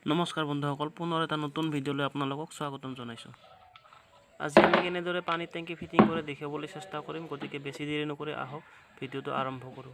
নমস্কাৰ বন্ধুসকল, পুনৰ এটা নতুন ভিডিঅ'লৈ আপোনালোকক স্বাগতম জনাইছোঁ। আজি আমি কেনেদৰে পানী টেংকি ফিটিং কৰি দেখাবলৈ চেষ্টা কৰিম, গতিকে বেছি দেৰি নকৰি আহক ভিডিঅ'টো আৰম্ভ কৰোঁ।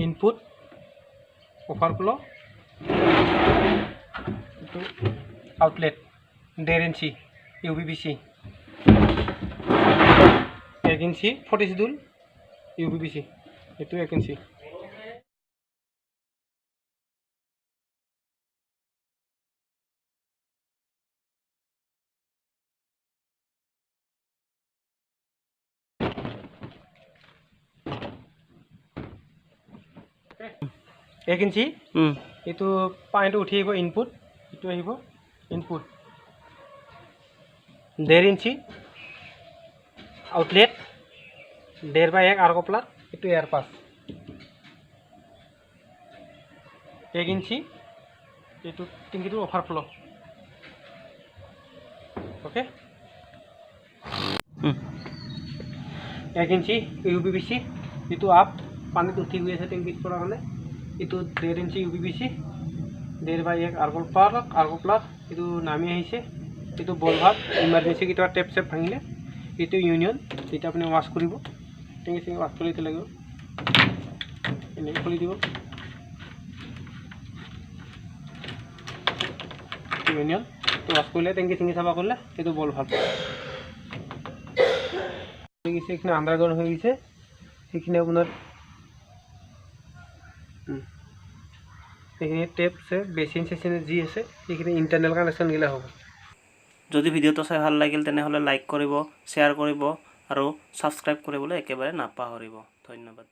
ইনপুট ওভাৰফ্লো আউটলেট 1.5 ইঞ্চি ইউভিবিসি 1 ইঞ্চি ফটিসিডুল ইউভিবিসি এটো 1 ইঞ্চি एक इंची ये पानी उठी इनपुट ये इनपुट 1.5 इंची आउटलेट 1.5/1 आर्गोप्लार ये एयर पास 1 इंची ये टेंकी ओभारफ्लो ओके 1 इंची यूपीवीसी ये आप पानी उठी हुई है टेंकी कारण ये 1.5 इंची यूपीवीसी 1.5/1 आर्गोप्लार ये नामी ये बल भाग इमार्जेंसी क्या टेप सेप भांगे ये यूनियन ये अपनी वाश कर टेंकी सेंगी वाश कर लगे खुली दी यूनियन तो वाश कर टेंकी सेंगी चाफा कर ये बल भाग आंडारग्राउंड हो गई अपना टेप से बेसिन सेसिन जी আছে এইখিনি ইন্টারনাল কানেকশন গিলা হ'ব। যদি ভিডিঅ'টো চাই ভাল লাগিল তেনেহ'লে লাইক কৰিব, শ্বেয়াৰ কৰিব আৰু সাবস্ক্ৰাইব কৰিবলৈ একেবাৰে নাপাহৰিব। ধন্যবাদ।